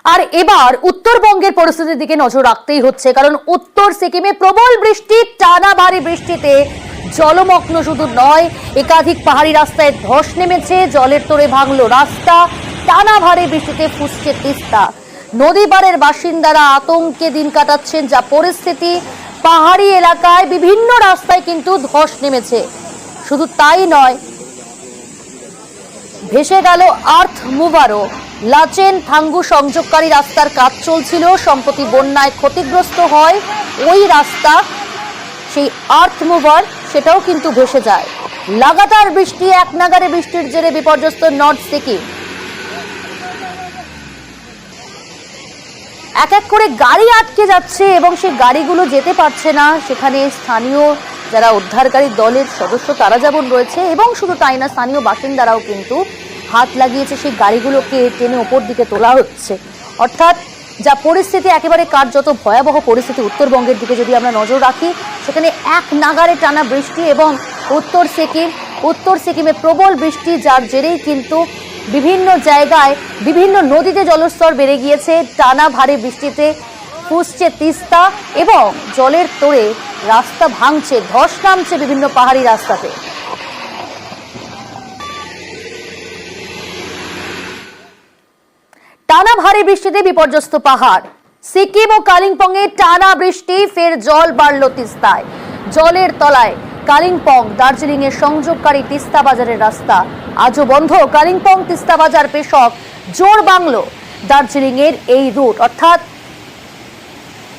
আর এবার উত্তরবঙ্গের পরিস্থিতির দিকে নজর রাখতেই হচ্ছে, কারণ উত্তর সিকিমে প্রবল বৃষ্টি, টানা ভারী বৃষ্টিতে জলমগ্ন শুধু নয়, একাধিক পাহাড়ি রাস্তায় ধস নেমেছে, জলের তোড়ে ভাঙলো রাস্তা, টানা ভারী বৃষ্টিতে ফুসছে তিস্তা। নদী পাড়ের বাসিন্দারা আতঙ্কে দিন কাটাচ্ছেন। যা পরিস্থিতি, পাহাড়ি এলাকায় বিভিন্ন রাস্তায় কিন্তু ধস নেমেছে। শুধু তাই নয়, ভেসে গেল আর্থ মুভারও। লাচেন থাঙ্গু সংযোগকারী রাস্তার কাজ চলছিল, সম্প্রতি বন্যায় ক্ষতিগ্রস্ত হয় ওই রাস্তা, সেই আর্থ মুভার সেটাও কিন্তু ভেসে যায়। লাগাতার বৃষ্টি, এক নাগারে বৃষ্টির জেরে বিপর্যস্ত নর্থ সিকিম। এক এক করে গাড়ি আটকে যাচ্ছে এবং সেই গাড়িগুলো যেতে পারছে না। সেখানে স্থানীয় যারা উদ্ধারকারী দলের সদস্য তারা যেমন রয়েছে, এবং শুধু তাই না, স্থানীয় বাসিন্দারাও কিন্তু হাত লাগিয়েছে, সেই গাড়িগুলোকে টেনে ওপর দিকে তোলা হচ্ছে। অর্থাৎ যা পরিস্থিতি, একেবারে কার্যত ভয়াবহ পরিস্থিতি। উত্তরবঙ্গের দিকে যদি আমরা নজর রাখি, সেখানে এক নাগারে টানা বৃষ্টি এবং উত্তর সিকিমে প্রবল বৃষ্টি, যার জেরেই কিন্তু বিভিন্ন জায়গায় বিভিন্ন নদীতে জলস্তর বেড়ে গিয়েছে। টানা ভারী বৃষ্টিতে ফুসছে তিস্তা এবং জলের তোড়ে রাস্তা ভাঙছে, ধস নামছে বিভিন্ন পাহাড়ি রাস্তাতে। টানা ভারী বৃষ্টিতে বিপর্যস্ত পাহাড়। সিকিম ও কালিম্পংয়ে টানা বৃষ্টি, ফের জল বাড়ল তিস্তায়। জলের তলায় কালিম্পং দার্জিলিং এর সংযোগকারী তিস্তা বাজারের রাস্তা আজও বন্ধ। কালিম্পং তিস্তা বাজার পেশক জোর বাংলো দার্জিলিং এর এই রুট। অর্থাৎ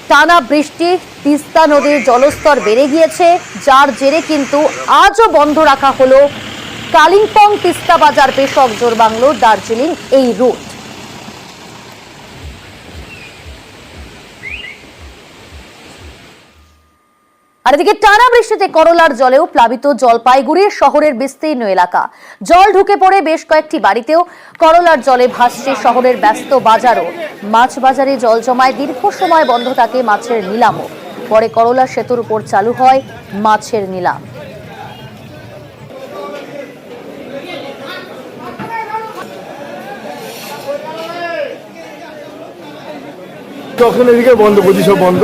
টানা বৃষ্টি, তিস্তা নদীর জলস্তর বেড়ে গিয়েছে, যার জেরে কিন্তু আজও বন্ধ রাখা হলো কালিম্পং তিস্তা বাজার পেশক জোর বাংলো দার্জিলিং এই রুট। আর এদিকে টানা বৃষ্টিতে করলার জলেও প্লাবিত জলপাইগুড়ির শহরের বিস্তীর্ণ এলাকা। জল ঢুকে পড়ে বেশ কয়েকটি বাড়িতেও। করলার জলে ভাসছে শহরের ব্যস্ত বাজারও। মাছ বাজারে জল জমায়, দীর্ঘ সময় বন্ধ থাকে মাছের নিলামও। পরে করলা সেতুর উপর চালু হয় মাছের নিলাম। অপশন এদিকে বন্ধ, গদি সব বন্ধ,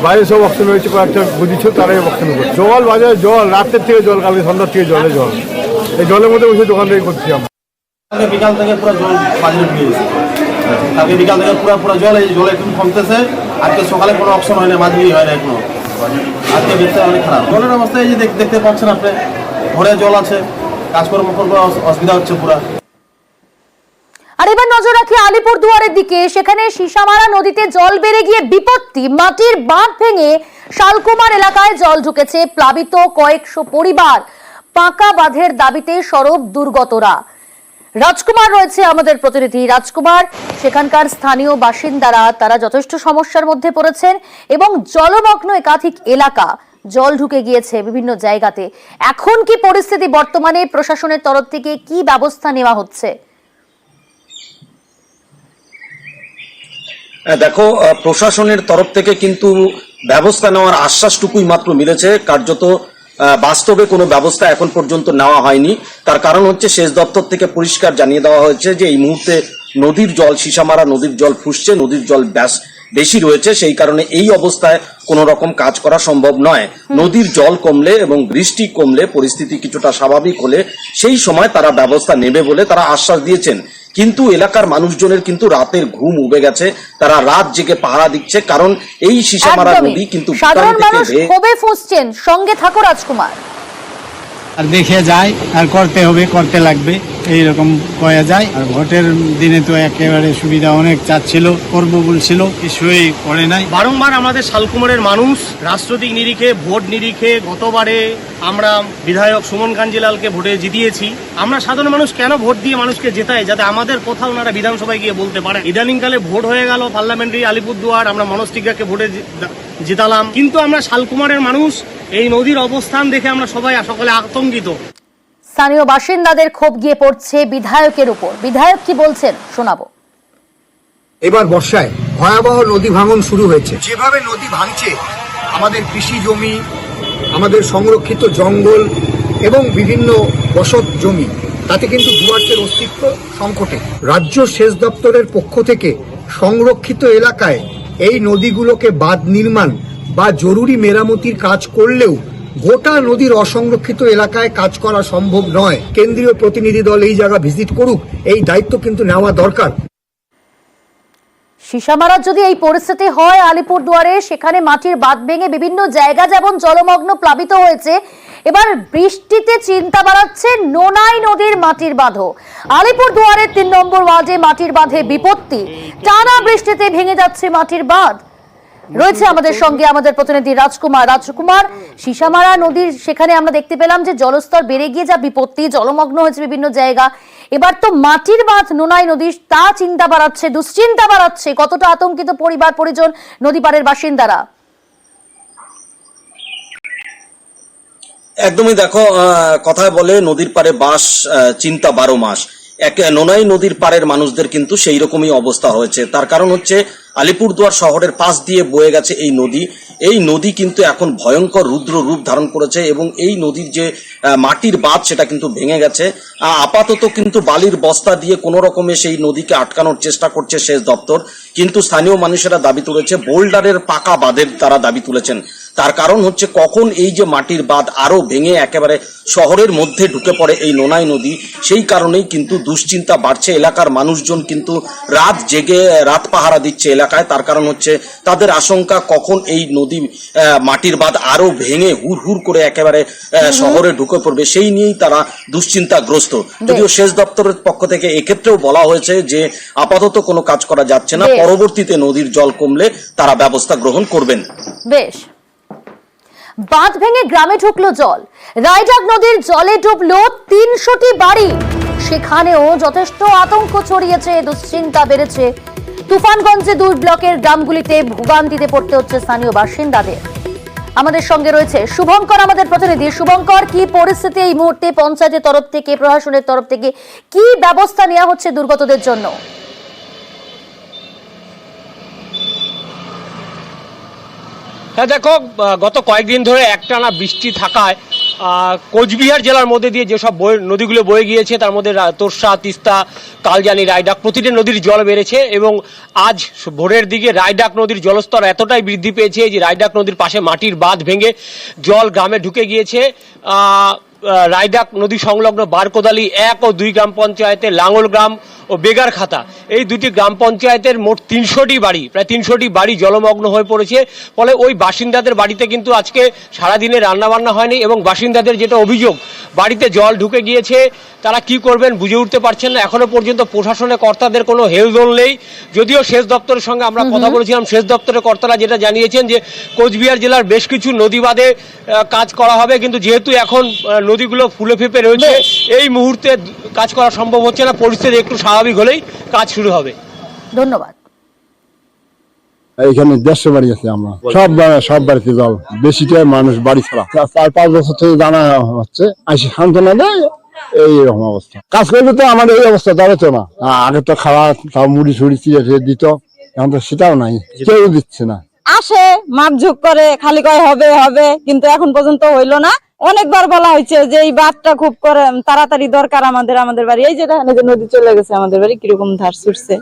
বাইরে সব অপশন হয়েছে, কয়েকটা গদি ছিল তারাই অপশন করছে। জল বাজারে জল, রাতের থেকে জল, কালকে সন্ধ্যার থেকে জল। এই জলের মধ্যে বসে দোকানদারি করছি আমরা। বিকাল থেকে পুরো জল বাজারে ঢুকে গেছে, কালকে বিকাল থেকে পুরো জল, এই জল একটু কমতেছে। আজকে সকালে কোনো অপশন হয় না, মাছ বিক্রি হয় না এখনো। আজকে দেখতে অনেক খারাপ জলের অবস্থা। এই যে দেখতে পাচ্ছেন আপনি, ঘরে জল আছে, কাজকর্ম করবো অসুবিধা হচ্ছে পুরা। আর এবার নজর রাখি আলিপুরদুয়ারের দিকে। সেখানে সিসামারা নদীতে জল বেড়ে গিয়ে বিপত্তি, মাটির বাঁধ ভেঙে শালকুমার এলাকায় জল ঢুকেছে, প্লাবিত কয়েকশো পরিবার। পাকা বাঁধের দাবিতে সরব দুর্গতরা। রাজকুমার রয়েছে আমাদের প্রতিনিধি। রাজকুমার, সেখানকার স্থানীয় বাসিন্দারা তারা যথেষ্ট সমস্যার মধ্যে পড়েছেন এবং জলমগ্ন একাধিক এলাকা, জল ঢুকে গিয়েছে বিভিন্ন জায়গাতে। এখন কি পরিস্থিতি বর্তমানে, প্রশাসনের তরফ থেকে কি ব্যবস্থা নেওয়া হচ্ছে? দেখো, প্রশাসনের তরফ থেকে কিন্তু ব্যবস্থা নেওয়ার আশ্বাসটুকুই মাত্র মিলেছে, কার্যত বাস্তবে কোনো ব্যবস্থা এখন পর্যন্ত নেওয়া হয়নি। তার কারণ হচ্ছে সেচ দপ্তর থেকে পরিষ্কার জানিয়ে দেওয়া হয়েছে যে এই মুহূর্তে নদীর জল, সিসামারা নদীর জল ফুসছে, নদীর জল বেশি রয়েছে, সেই কারণে এই অবস্থায় কোনো রকম কাজ করা সম্ভব নয়। নদীর জল কমলে এবং বৃষ্টি কমলে, পরিস্থিতি কিছুটা স্বাভাবিক হলে সেই সময় তারা ব্যবস্থা নেবে বলে তারা আশ্বাস দিয়েছেন। কিন্তু এলাকার মানুষজনের কিন্তু রাতের ঘুম উবে গেছে, তারা রাত জেগে পাহারা দিচ্ছে, কারণ এই সিসামারা নদী কিন্তু সাধারণ মানুষ ক্ষোভে ফুঁসছেন। সঙ্গে থাকো রাজকুমার। আর দেখে যায়, আর করতে হবে, করতে লাগবে, এইরকম কয়া যায়। আর ভোটের দিনে তো একেবারে সুবিধা অনেক চাচ্ছিল, করব বলছিল, কিছুই করে নাই। বারংবার আমাদের শালকুমারের মানুষ রাজনৈতিক নিরিখে, ভোট নিরিখে, গতবারে আমরা বিধায়ক সুমন কাঞ্জিলালকে ভোটে জিতিয়েছি। আমরা সাধারণ মানুষ কেন ভোট দিয়ে মানুষকে জেতাই, যাতে আমাদের কথা ওনারা বিধানসভায় গিয়ে বলতে পারে। ইদানিংকালে ভোট হয়ে গেল পার্লামেন্টারি আলিপুরদুয়ার, আমরা মনোজ টিগ্গাকে ভোটে জেতালাম, কিন্তু আমরা শালকুমারের মানুষ এই নদীর অবস্থান দেখে আমরা সকলে আতঙ্কিত। স্থানীয় বাসিন্দাদের ক্ষোভ গিয়ে পড়ছে বিধায়কের উপর। বিধায়ক কি বলছেন শোনাবো। এবার বর্ষায় ভয়াবহ নদী ভাঙন শুরু হয়েছে। যেভাবে নদী ভাঙছে, আমাদের কৃষি জমি, আমাদের সংরক্ষিত জঙ্গল এবং বিভিন্ন বসত জমি, তাতে কিন্তু ডুয়ার্সের অস্তিত্ব সংকটে। রাজ্য সেচ দপ্তরের পক্ষ থেকে সংরক্ষিত এলাকায় এই নদীগুলোকে বাঁধ নির্মাণ বা জরুরি মেরামতির কাজ করলেও গোটা নদীর অসংরক্ষিত এলাকায় কাজ করা সম্ভব নয়। কেন্দ্রীয় প্রতিনিধি দল এই জায়গা ভিজিট করুক, এই দায়িত্ব কিন্তু নেওয়া দরকার। সিসামারার যদি এই পরিস্থিতি হয় আলিপুরদুয়ারে, সেখানে মাটির বাঁধ ভেঙে বিভিন্ন জায়গা যেমন জলমগ্ন প্লাবিত হয়েছে, এবার বৃষ্টিতে চিন্তা বাড়াচ্ছে নোনাই নদীর মাটির বাঁধও। আলিপুরদুয়ারের 3 নম্বর ওয়ার্ডে মাটির বাঁধে বিপত্তি, টানা বৃষ্টিতে ভেঙে যাচ্ছে মাটির বাঁধ। রয়েছে আমাদের সঙ্গে আমাদের প্রতিনিধি রাজকুমার। সিসামারা নদীর সেখানে আমরা দেখতে পেলাম যে জলস্তর বেড়ে গিয়ে যা বিপত্তি, জলমগ্ন হয়েছে বিভিন্ন জায়গা। এবার তো মাটির বাঁধ নোনাই নদী, তা চিন্তা বাড়াচ্ছে, দুশ্চিন্তা বাড়াচ্ছে। কতটা আতঙ্কিত পরিবার পরিজন, নদী পাড়ের বাসিন্দারা? একদমই দেখো, কথায় বলে নদীর পাড়ে বাস, চিন্তা 12 মাস। নোনাই নদীর পাড়ের মানুষদের কিন্তু সেই রকমই অবস্থা হয়েছে। তার কারণ হচ্ছে আলিপুরদুয়ার শহরের পাশ দিয়ে বয়ে গেছে এই নদী। এই নদী কিন্তু এখন ভয়ঙ্কর রুদ্র রূপ ধারণ করেছে এবং এই নদীর যে মাটির বাঁধ সেটা কিন্তু ভেঙে গেছে। আপাতত কিন্তু বালির বস্তা দিয়ে কোনো রকমে সেই নদীকে আটকানোর চেষ্টা করছে সেচ দপ্তর, কিন্তু স্থানীয় মানুষেরা দাবি তুলেছে বোল্ডারের পাকা বাঁধের তারা দাবি তুলেছেন। তার কারণ হচ্ছে কখন এই যে মাটির বাঁধ আরো ভেঙে একেবারে শহরের মধ্যে ঢুকে পড়ে এই নোনাই নদী, সেই কারণেই কিন্তু দুশ্চিন্তা বাড়ছে। এলাকার মানুষজন কিন্তু রাত জেগে রাত পাহারা দিচ্ছে এলাকায়। তার কারণ হচ্ছে তাদের আশঙ্কা কখন এই নদী মাটির বাঁধ আরো ভেঙে হুড় হুড় করে একেবারে শহরে ঢুকে পড়বে, সেই নিয়েই তারা দুশ্চিন্তাগ্রস্ত। যদিও সেচ দপ্তরের পক্ষ থেকে এক্ষেত্রেও বলা হয়েছে যে আপাতত কোনো কাজ করা যাচ্ছে না, পরবর্তীতে নদীর জল কমলে তারা ব্যবস্থা গ্রহণ করবেন। বেশ। বাঁধ ভেঙে গ্রামে ঢুকলো জল, রায়ডাক নদীর জলে ডুবলো 300টি বাড়ি। সেখানেও যথেষ্ট আতঙ্ক ছড়িয়েছে, দুশ্চিন্তা বেড়েছে। তুফানগঞ্জে 2 ব্লকের গ্রামগুলিতে ভোগান্তিতে পড়তে হচ্ছে স্থানীয় বাসিন্দাদের। আমাদের সঙ্গে রয়েছে শুভঙ্কর, আমাদের প্রতিনিধি। শুভঙ্কর, কি পরিস্থিতি এই মুহূর্তে? পঞ্চায়েতের তরফ থেকে, প্রশাসনের তরফ থেকে কি ব্যবস্থা নেওয়া হচ্ছে দুর্গতদের জন্য? হ্যাঁ দেখো, গত কয়েকদিন ধরে একটানা বৃষ্টি থাকায় কোচবিহার জেলার মধ্যে দিয়ে যেসব নদীগুলো বয়ে গিয়েছে তার মধ্যে তোরসা, তিস্তা, কালজানি, রায়ডাক প্রতিটি নদীর জল বেড়েছে এবং আজ ভোরের দিকে রায়ডাক নদীর জলস্তর এতটাই বৃদ্ধি পেয়েছে যে রায়ডাক নদীর পাশে মাটির বাঁধ ভেঙে জল গ্রামে ঢুকে গিয়েছে। রায়ডাক নদী সংলগ্ন বারকোদালি 1 ও 2 গ্রাম পঞ্চায়েতের লাঙ্গল গ্রাম ও বেগারখাতা, এই 2টি গ্রাম পঞ্চায়েতের মোট 300টি বাড়ি, প্রায় 300টি বাড়ি জলমগ্ন হয়ে পড়েছে। ফলে ওই বাসিন্দাদের বাড়িতে কিন্তু আজকে সারাদিনে রান্নাবান্না হয়নি এবং বাসিন্দাদের যেটা অভিযোগ, বাড়িতে জল ঢুকে গিয়েছে, তারা কি করবেন বুঝে উঠতে পারছেন না। এখনো পর্যন্ত প্রশাসনের কর্তাদের কোনো হেলদোল নেই। যদিও সেচ দপ্তরের সঙ্গে আমরা কথা বলেছিলাম, সেচ দপ্তরের কর্তারা যেটা জানিয়েছেন যে কোচবিহার জেলার বেশ কিছু নদী বাঁধে কাজ করা হবে, কিন্তু যেহেতু এখন নদীগুলো ফুলে ফেঁপে রয়েছে, এই মুহূর্তে কাজ করা সম্ভব হচ্ছে না। পরিস্থিতি একটু স্বাভাবিক হলেই কাজ শুরু হবে। ধন্যবাদ। এইখানে 150 বাড়ি আছে, আমরা সব বাড়িতে জল, বেশিটাই মানুষ বাড়ি ছাড়া। 4-5 বছর থেকে জানা হচ্ছে, আসি সান্ত্বনা দেয়, এইরকম অবস্থা। কাজ করলে তো আমাদের এই অবস্থা দাঁড়াতো না। আগে তো খাওয়া তাও মুড়ি ছুড়ি চিড়ে দিত, এখন তো সেটাও নাই, কেউ দিচ্ছে না। আসে মাপঝোক করে, খালি কয় হবে হবে, কিন্তু এখন পর্যন্ত হইলো না। অনেকবার বলা হয়েছে যে এই বাঁধটা খুব করে তাড়াতাড়ি দরকার আমাদের বাড়ি। এই যে দেখেন, নদী চলে গেছে আমাদের বাড়ি, কিরকম ধার ছুটছে।